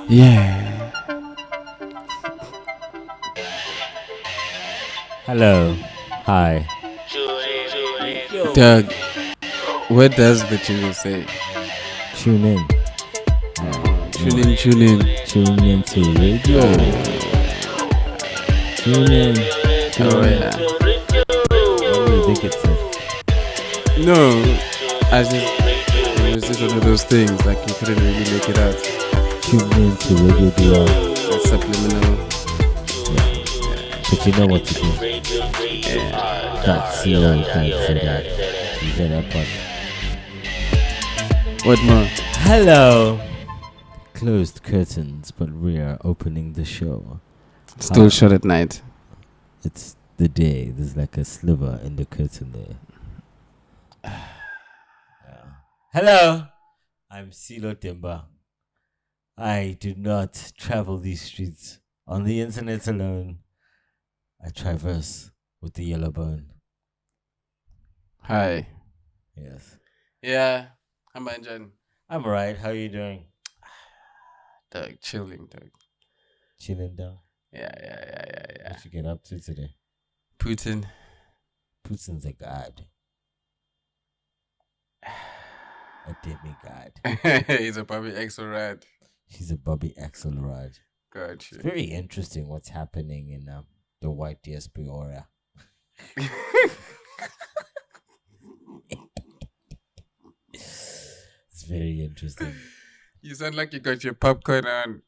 Yeah. Hello. Hi. Doug, what does the jingle say? Tune in. Tune in, tune in. Tune in to radio. Tune in. Oh, yeah. What do you think it said? No, it was just one of those things, like you couldn't really make it out. Tune in to RadioDR. That's subliminal. But you know what to do. Yeah. That's you know that. You hear that part? What more? Hello. Closed curtains, but we are opening the show. Still shut at night. It's the day. There's like a sliver in the curtain there. Hello. I'm Silo Timba. I do not travel these streets on the internet alone. I traverse with the yellow bone. Hi. Yes. Yeah. How am I enjoying? I'm alright. How are you doing? Doug, chilling, Doug. Chilling down. Yeah. What you get up to today? Putin. Putin's a god. A demigod. He's a Bobby Axelrod. He's a Bobby Axelrod. Gotcha. It's very interesting what's happening in the white diaspora. It's very interesting. You sound like you got your popcorn on.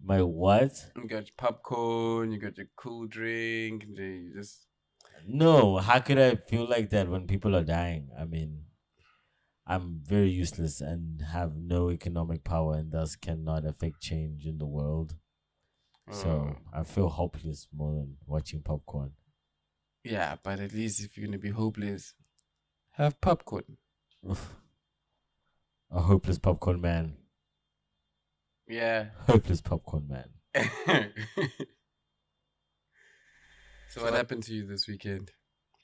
My what? You got your popcorn, you got your cool drink, and you just... No, how could I feel like that when people are dying? I mean, I'm very useless and have no economic power and thus cannot affect change in the world. So I feel hopeless more than watching popcorn. Yeah, but at least if you're going to be hopeless, have popcorn. A hopeless popcorn man. Yeah. Hopeless popcorn man. So what happened to you this weekend?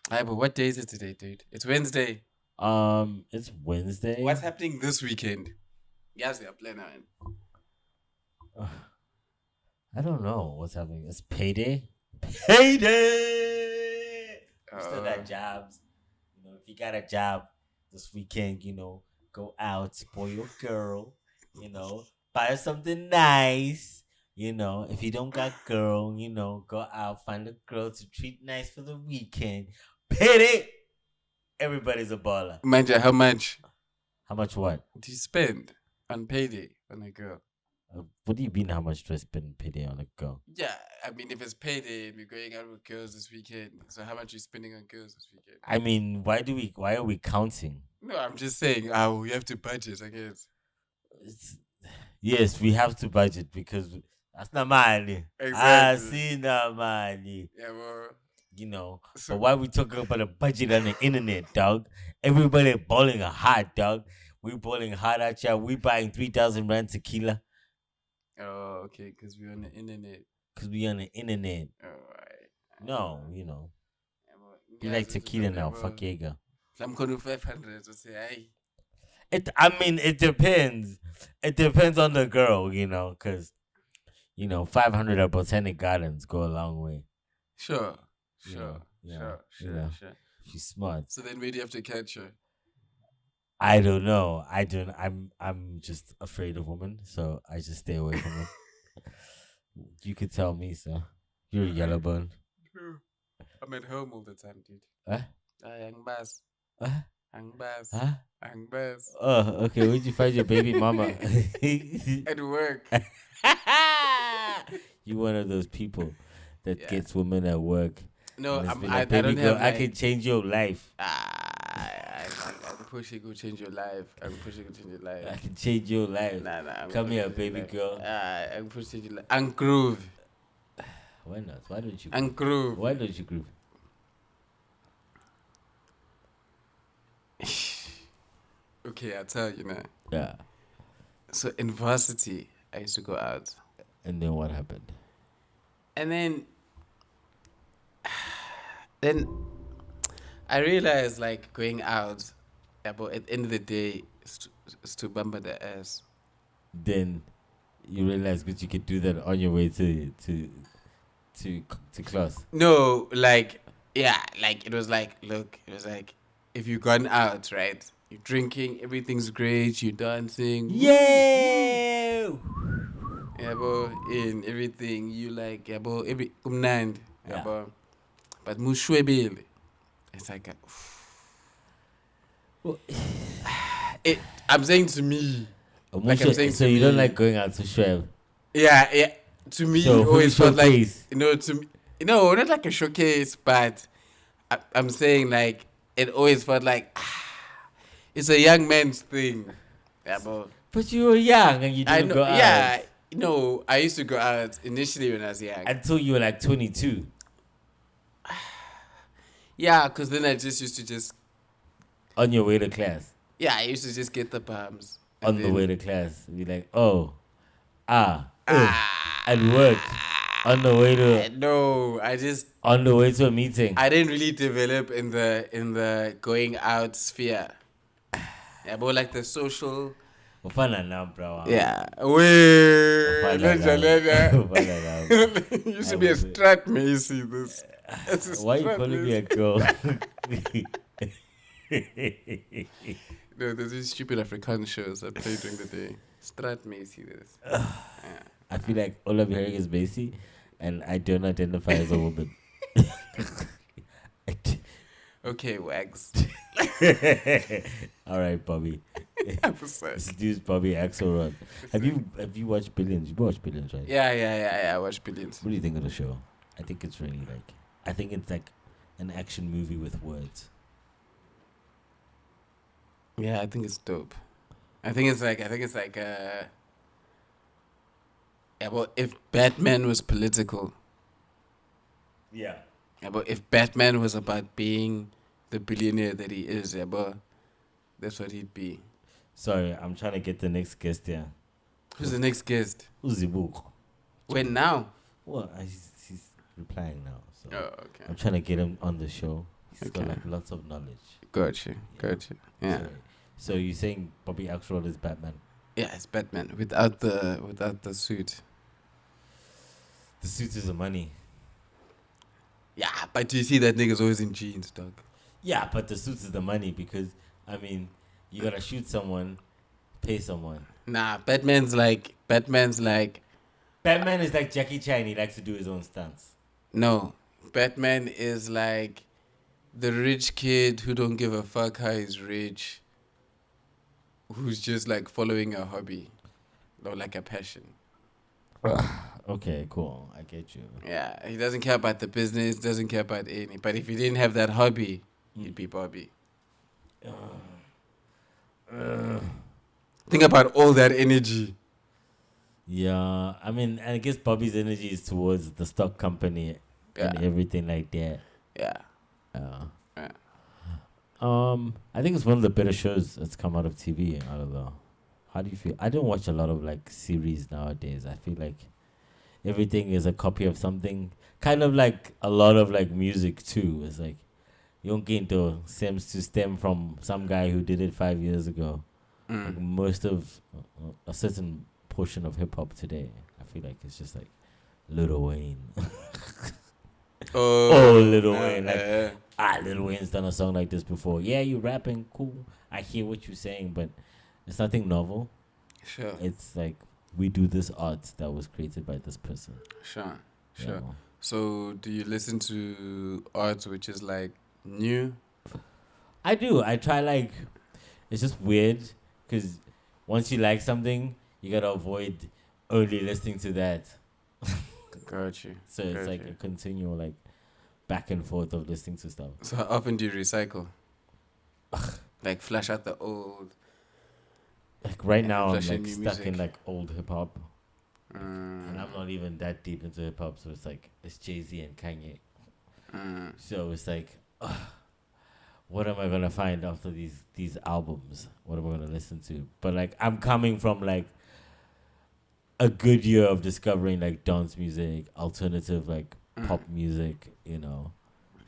But what day is it today, dude? It's Wednesday. It's Wednesday. What's happening this weekend? Yes, they are planning. I don't know what's happening. It's payday. Payday. Still got jobs. You know, if you got a job this weekend, you know, go out, spoil your girl. You know, buy her something nice. You know, if you don't got girl, you know, go out, find a girl to treat nice for the weekend. Payday. Everybody's a baller. Mind you, how much? How much what? Do you spend on payday on a girl? What do you mean? How much do I spend payday on a girl? Yeah, I mean, if it's payday and we're going out with girls this weekend, so how much are you spending on girls this weekend? I mean, why are we counting? No, I'm just saying, we have to budget, I guess. Yes, we have to budget because that's not money. Exactly. I see no money. Yeah, well, you know. So, but why we talking about a budget on the internet, dog? Everybody balling hard, dog. We balling hard out here. We buying 3,000 rand tequila. Oh, okay, because we're on the internet. Because we on the internet. All right. No, you know. We like tequila now. Fuck Jaeger. I'm going to 500. So say, it depends. It depends on the girl, you know, because, you know, 500 at Botanic Gardens go a long way. Sure. She's smart. So then where do you have to catch her? I don't know. I'm just afraid of women, so I just stay away from them. You could tell me, so you're a yellow bone. I'm at home all the time, dude. Ang bas. Ang bas. Oh, okay. Where'd you find your baby mama? At work. You one of those people that gets women at work. No, I don't have. I can change your life. I'm pushing to change your life. I'm pushing to change your life. I can change your life. Nah. Come here, baby girl. I'm pushing your life. And groove. Why not? Why don't you? And groove. Why don't you groove? Okay, I'll tell you now. Yeah. So in varsity, I used to go out. And then what happened? I realized like going out, yeah, but at the end of the day, it's to bumper the ass. Then you realize that you could do that on your way to class. No, like yeah, like it was like look, it was like if you gone out, right? You're drinking, everything's great, you're dancing, woo. Yeah. Yeah, but in everything you like, yeah, but every kumnand, yeah, Yeah. but mushwebile. It's like Well, it. I'm saying to me, like I'm saying so to you don't me, like going out to Shrev. yeah, yeah. To me, So it who always felt like showcase? to me, no, not like a showcase, but I'm saying like it always felt like it's a young man's thing. Yeah, But you were young and you I didn't know. go out Yeah, no, I used to go out initially when I was young. until you were like 22. Yeah, because then I just used to just On your way to class. yeah, I used to just get the bums On the way to class. Be like, oh, at work. On the way to no, a meeting. I didn't really develop in the going out sphere. Yeah, but like the social. Ufana now, bro. Yeah, we Ufana now. Ufana now. used to be a strat Macy. This. It's a Why you Strat calling me a Macy. girl? No, there's these stupid African shows I play during the day. Strat Macy. This. I feel like all I'm hearing is Macy, and I don't identify as a woman. Okay, wags. All right, Bobby. This dude's Bobby Axelrod. Have you watched Billions? You watched Billions, right? Yeah. I watch Billions. What do you think of the show? I think it's really like. I think it's like an action movie with words. Yeah, I think it's dope. I think it's like yeah, but if Batman was political, Yeah. yeah, but if Batman was about being the billionaire that he is, yeah, but that's what he'd be. Sorry, I'm trying to get the next guest here. Who's the next guest? Who's Zibuk? When now? Well, he's replying now. So Oh, okay. I'm trying to get him on the show. He's got Okay. like lots of knowledge. Gotcha. Yeah. So you're saying Bobby Axelrod is Batman? Yeah, it's Batman without the suit. The suit is the money. Yeah, but do you see that nigga's always in jeans, dog? Yeah, but the suit is the money because I mean you gotta shoot someone, pay someone. Nah, Batman's like Batman is like Jackie Chan. He likes to do his own stunts. no. Batman is like the rich kid who don't give a fuck how he's rich, who's just like following a hobby or like a passion. Okay, cool. I get you. Yeah, he doesn't care about the business, doesn't care about any. But if he didn't have that hobby, he'd be Bobby. Think about all that energy. Yeah, I mean, I guess Bobby's energy is towards the stock company and Yeah. everything like that. Yeah. Yeah. I think it's one of the better shows that's come out of TV. I don't know. How do you feel? I don't watch a lot of like series nowadays. I feel like everything is a copy of something. Kind of like a lot of like music too. It's like Yonkinto seems to stem from some guy who did it 5 years ago. Like most of a certain portion of hip hop today, I feel like it's just like Lil Wayne. Lil Wayne. Like, Lil Wayne's done a song like this before. Yeah, you rapping, cool. I hear what you're saying, but it's nothing novel. Sure. It's like we do this art that was created by this person. Sure. you know. So, do you listen to art which is like new? I do. I try like it's just weird because once you like something, you gotta avoid only listening to that. Got you. So it's like a continual like back and forth of listening to stuff. So, how often do you recycle? Like, flash out the old. Like right now, I'm flash in like new stuck in music. like old hip hop, and I'm not even that deep into hip hop. So it's like it's Jay-Z and Kanye. So it's like, what am I gonna find after these albums? What am I gonna listen to? But like I'm coming from like a good year of discovering like dance music, alternative like pop music, you know.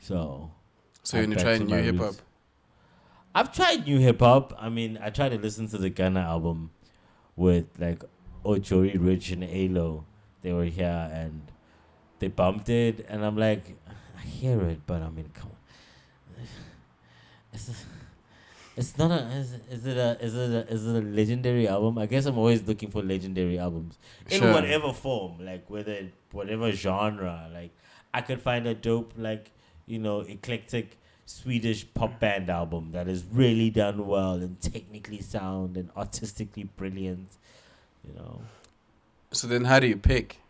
So So you're I'm gonna back try to my new hip hop. roots. I've tried new hip hop. I mean, I tried to listen to the Ghana album with like Ojori, Rich, and Alo. They were here and they bumped it, and I'm like, I hear it, but I mean, come on, it's, it's not a. Is it a legendary album? I guess I'm always looking for legendary albums in Sure. whatever form, like whether whatever genre. Like I could find a dope eclectic Swedish pop band album that is really done well and technically sound and artistically brilliant. You know, So then, how do you pick?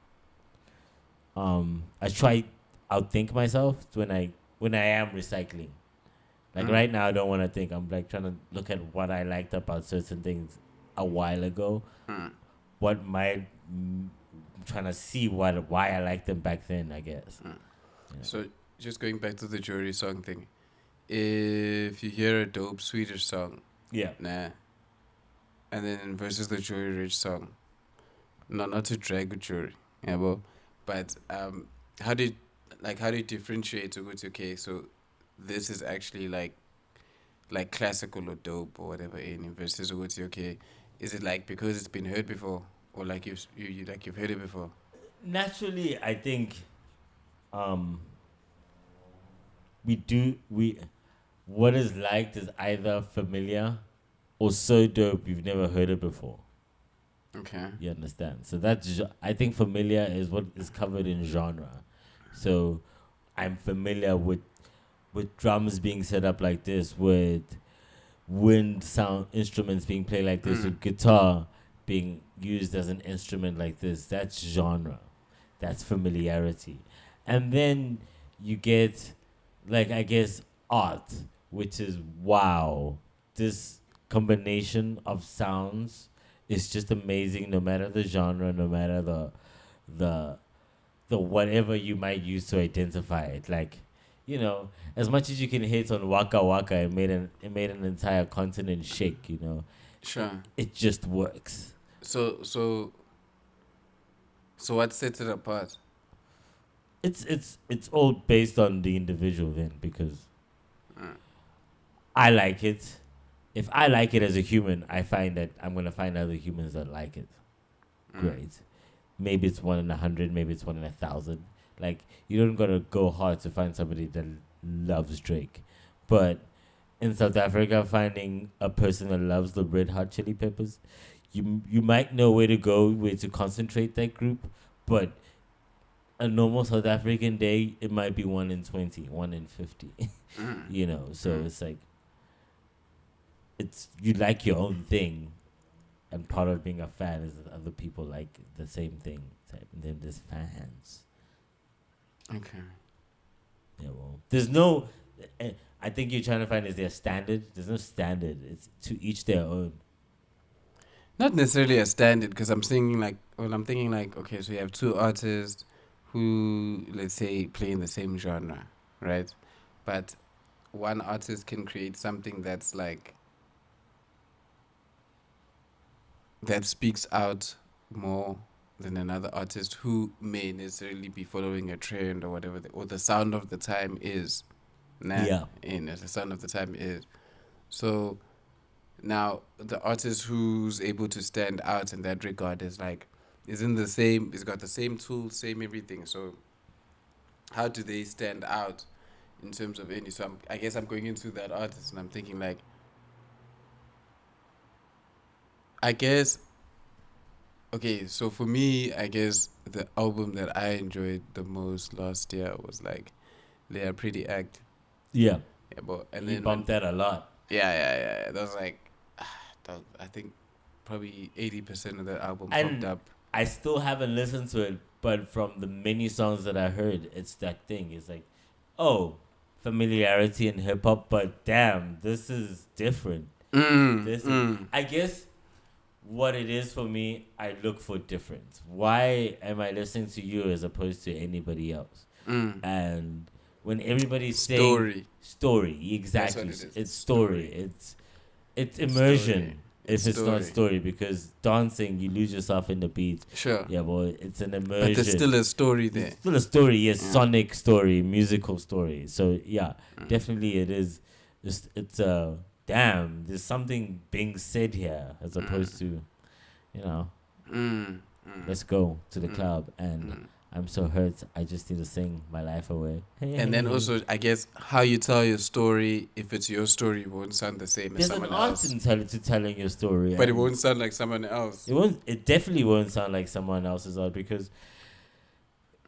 I try outthink myself when I am recycling. Like Mm. right now, I don't want to think. I'm like trying to look at what I liked about certain things a while ago. Mm. What might trying to see why I liked them back then. I guess. Mm. Yeah. So just going back to the jury song thing, if you hear a dope Swedish song, Yeah. nah, and then versus the Jory Rich song, not to drag with jury, yeah, but how do you, how do you differentiate to go to okay, so this is actually like classical or dope or whatever in versus what's okay, is it like because it's been heard before or like you've heard it before? Naturally, I think um, we what is liked is either familiar or so dope you've never heard it before. Okay. You understand? So I think familiar is what is covered in genre. So I'm familiar with drums being set up like this, with wind sound instruments being played like this, with guitar being used as an instrument like this. That's genre. That's familiarity. And then you get like I guess art, which is wow. This combination of sounds is just amazing no matter the genre, no matter the the whatever you might use to identify it. Like, as much as you can hate on Waka Waka, it made an entire continent shake. Sure. It just works. So what sets it apart? It's all based on the individual then, because I like it. If I like it as a human, I find that I'm gonna find other humans that like it. Great. Maybe it's 1 in 100, maybe it's 1 in 1,000. Like, you don't gotta go hard to find somebody that loves Drake. But in South Africa, finding a person that loves the Red Hot Chili Peppers, you might know where to go, where to concentrate that group, but a normal South African day, it might be 1 in 20, 1 in 50. So it's like, you like your own thing, and part of being a fan is that other people like the same thing. And then there's fans. Okay. Yeah, well, there's no. I think you're trying to find is there a standard? There's no standard. It's to each their own. Not necessarily a standard, because I'm thinking okay, so you have two artists who, let's say, play in the same genre, right? But one artist can create something that's like that speaks out more than another artist who may necessarily be following a trend or whatever, or the sound of the time is. Yeah. The sound of the time is. So now the artist who's able to stand out in that regard is he's got the same tools, same everything. So how do they stand out in terms of any? So I guess I'm going into that artist and I'm thinking like, I guess, okay, so for me, I guess the album that I enjoyed the most last year was like They Are Pretty Act. Yeah. Yeah, but and You then bumped that a lot. yeah. That was like, I think probably 80% of the album And popped up. I still haven't listened to it, but from the many songs that I heard, it's that thing. It's like, oh, familiarity in hip hop, but damn, this is different. I guess what it is for me, I look for difference. Why am I listening to you as opposed to anybody else? And when everybody's saying Story. story, exactly, That's what it is. it's story. It's immersion. if it's not story, because dancing you lose yourself in the beat. Sure. Yeah, boy, it's an immersion. But there's still a story there. It's still a story, yes, sonic story, musical story. So yeah, definitely it is. It's damn. There's something being said here as opposed to, you know, let's go to the club and. I'm so hurt. I just need to sing my life away. And then also, I guess, how you tell your story, if it's your story, won't sound the same as someone else. There's an art in telling your story. But it won't sound like someone else. It definitely won't sound like someone else's art, because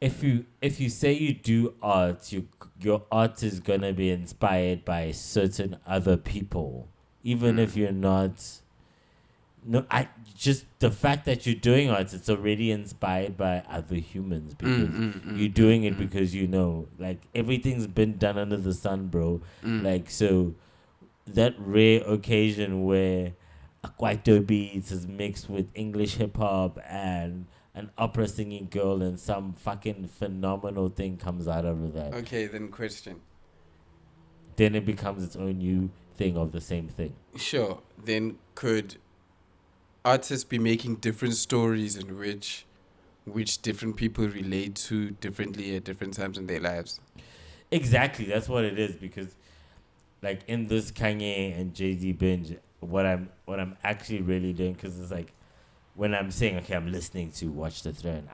if you say you do art, your art is going to be inspired by certain other people. Even if you're not... No, just the fact that you're doing art, it's already inspired by other humans, because you're doing it because like everything's been done under the sun, bro. Like, so that rare occasion where a Kwaito beats is mixed with English hip hop and an opera singing girl and some fucking phenomenal thing comes out of that. Okay, then question. Then it becomes its own new thing of the same thing. Sure. Then could artists be making different stories in which different people relate to differently at different times in their lives? Exactly, that's what it is. Because, like, in this Kanye and Jay-Z binge, what I'm actually really doing, because it's like when I'm saying, okay, I'm listening to Watch the Throne,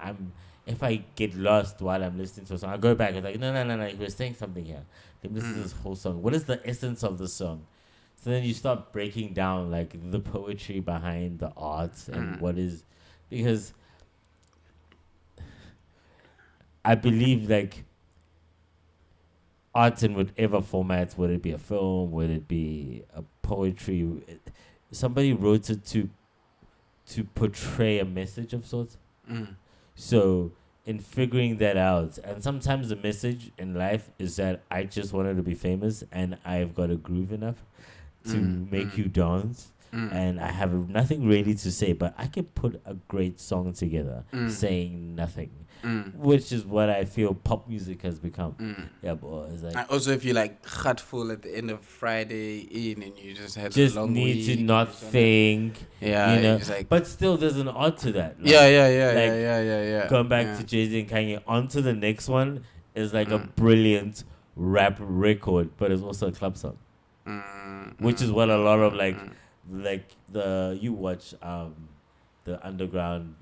if I get lost while I'm listening to a song, I go back and like, no, he was saying something here. Then listen to this whole song. What is the essence of the song? So then you start breaking down like the poetry behind the art and what is, because I believe like art in whatever format, whether it be a film, whether it be a poetry, somebody wrote it to portray a message of sorts. So in figuring that out, and sometimes the message in life is that I just wanted to be famous and I've got a groove enough to make you dance, and I have nothing really to say, but I can put a great song together saying nothing, which is what I feel pop music has become. Yeah, boy. It's like, also, if you like full at the end of Friday in and you just had just a long need week, to not think, like, but still there's an art to that. Like, yeah. Going back to Jay-Z and Kanye, on to the next one is like a brilliant rap record, but it's also a club song. Which is what a lot of like you watch the underground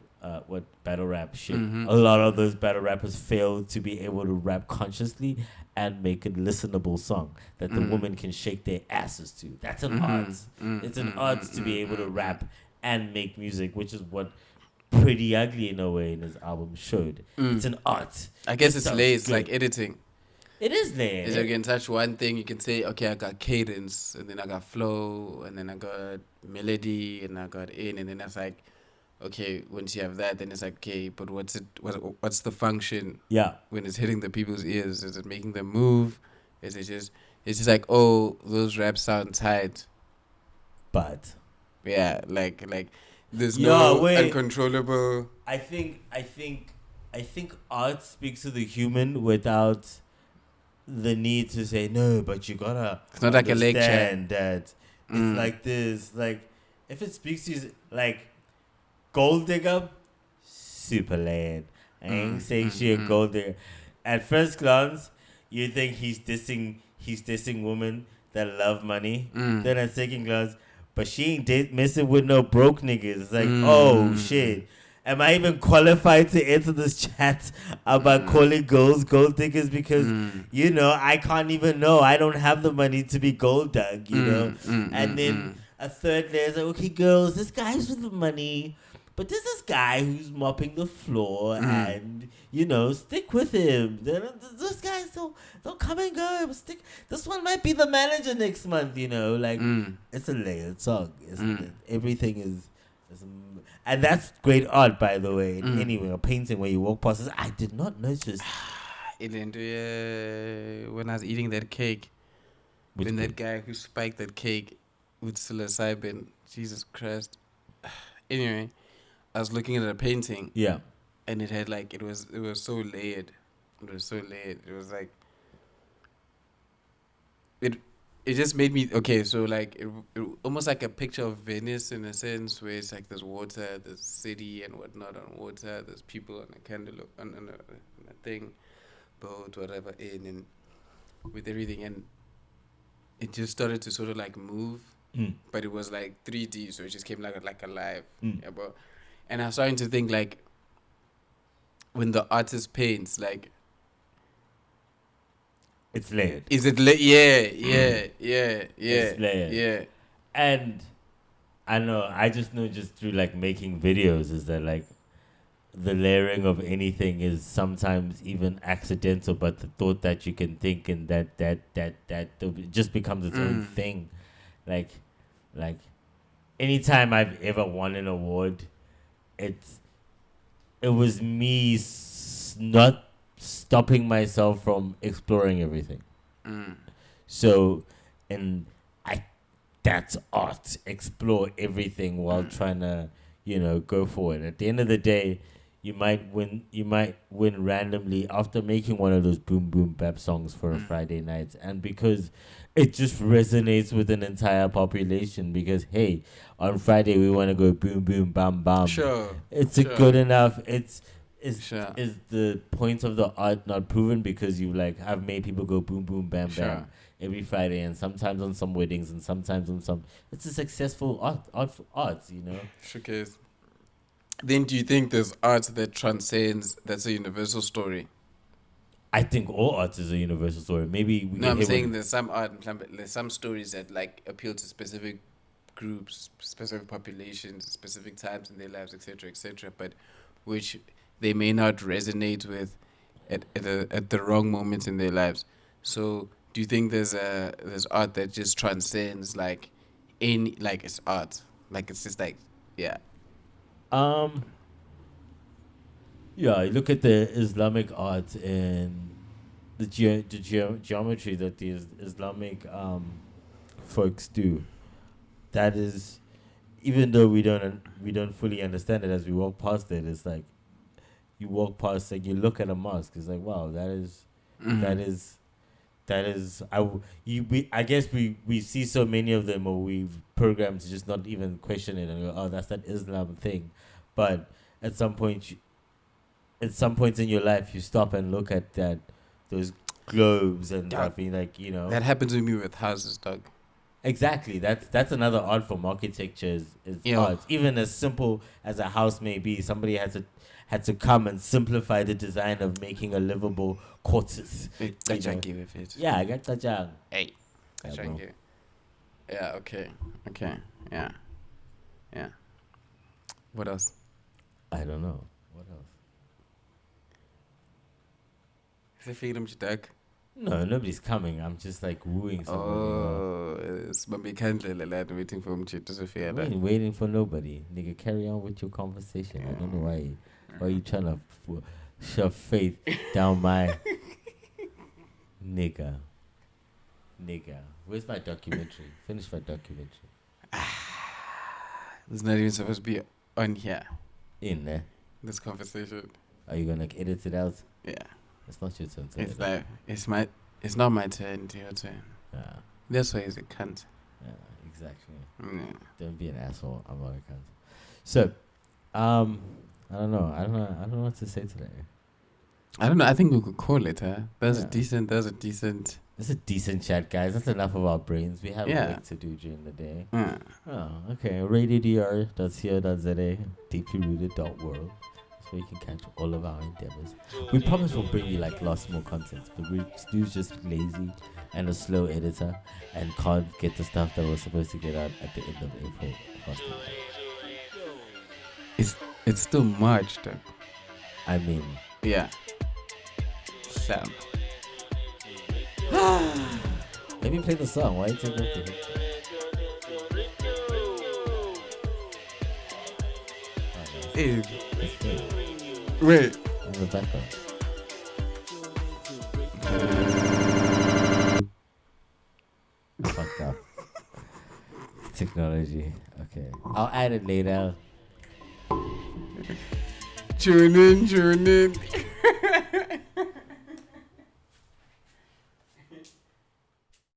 what battle rap shit. A lot of those battle rappers fail to be able to rap consciously and make a listenable song that the woman can shake their asses to. That's an art. It's an art to be able to rap and make music, which is what Pretty Ugly in a way in his album showed. It's an art. I guess it's lazy. It's like editing. It is there. Is you can touch one thing, you can say, okay, I got cadence, and then I got flow, and then I got melody, and I got and then that's like, okay, once you have that, then it's like, okay, but what's the function? Yeah. When it's hitting the people's ears, is it making them move? Is it just, it's just like, oh, those raps sound tight. But. Yeah, like there's no uncontrollable. I think art speaks to the human without the need to say no, but you gotta. It's not like a lecture. That it's like this. Like if it speaks to you, like Gold Digger, super lame. I ain't saying she a gold digger. At first glance, you think he's dissing women that love money. Then at second glance, but she ain't messing with no broke niggas. It's like, oh shit. Am I even qualified to enter this chat about calling girls gold diggers? Because, I can't even know. I don't have the money to be gold dug, And then a third layer is like, okay, girls, this guy's with the money. But there's this guy who's mopping the floor and, stick with him. This guy, don't come and go. This one might be the manager next month, It's a layered song. Everything is... And that's great art, by the way. Anyway, a painting where you walk past, I did not notice. When I was eating that cake, when that guy who spiked that cake with psilocybin, Jesus Christ. Anyway, I was looking at a painting. Yeah. And it had it was so layered. It was so layered. It was like, it it just made me okay. So like almost like a picture of Venice in a sense, where it's like there's water, there's city and whatnot on water, there's people on a candle on a thing, boat, whatever, in and with everything, and it just started to sort of like move, Mm. but it was like 3D, so it just came like alive. Mm. Yeah, but and I was starting to think like when the artist paints, like It's layered. is it yeah, It's layered. yeah. And I know, I just know just through like making videos is that like the layering of anything is sometimes even accidental, but the thought that you can think and that it just becomes its own thing. Like, like anytime I've ever won an award, it's it was me not stopping myself from exploring everything. So, and I, that's art. Explore everything while trying to, go forward. At the end of the day, you might win. You might win randomly after making one of those boom boom bap songs for a Friday night, and because it just resonates with an entire population. Because hey, on Friday we want to go boom boom bam bam. Sure. It's a good enough. Is Sure. is the point of the art not proven because you like have made people go boom boom bam Sure. bam every Friday, and sometimes on some weddings and sometimes on some, it's a successful art. Showcase. Then do you think there's art that transcends, that's a universal story? I think all art is a universal story. Maybe we No, can I'm hit saying with, there's some art, there's some stories that like appeal to specific groups, specific populations, specific times in their lives, etc., but which they may not resonate with at the wrong moments in their lives. So, do you think there's art that just transcends like any, like it's art, like it's just like yeah, um yeah, you look at the Islamic art and the geometry that the Islamic folks do. That is, even though we don't fully understand it as we walk past it, it's like you walk past and you look at a mosque. It's like, wow, that is I guess we see so many of them, or we've programmed to just not even question it and go, oh, that's that Islam thing. But at some point, at some points in your life, you stop and look at those globes and Yeah. stuff, and that happens with me with houses, dog. exactly, that's another art form. Architecture is Yeah. art. Even as simple as a house may be, somebody had to come and simplify the design of making a livable quarters. That's I give with it. Yeah, I got that job. Hey, Yeah, try bro. and give. Yeah. Okay. Yeah. Yeah. What else? I don't know. What else? Is it freedom, dog? No, nobody's coming. I'm just like wooing somebody. Oh, it's Bambi Candle lad waiting for him to disappear. We ain't waiting for nobody. Nigga, carry on with your conversation. I don't know why you trying to shove faith down my nigga. Where's my documentary? Finish my documentary. It's not even supposed to be on here. In there. This conversation. Are you gonna edit it out? Yeah. It's not your turn to It's edit. like it's not my turn to your turn. Yeah, That's why he's a cunt. exactly. Yeah. Don't be an asshole. I'm not a cunt. So, I don't know. I don't know what to say today. I don't know. I think we could call it, huh? That's Yeah. a decent. It's a decent chat, guys. That's enough of our brains. We have Yeah. work to do during the day. Yeah. Oh, okay. RadioDR.co.za, deeplyrooted.world. So you can catch all of our endeavors. We promise we'll bring you like lots more content, but Stu's just lazy and a slow editor and can't get the stuff that we're supposed to get out at the end of April. fast enough. It's still March, though. I mean, Yeah. Sam. let me play the song. Why you take off the headset? Hey, It's good. wait. In the background. Fucked up. Technology. Okay. I'll add it later. Tune in.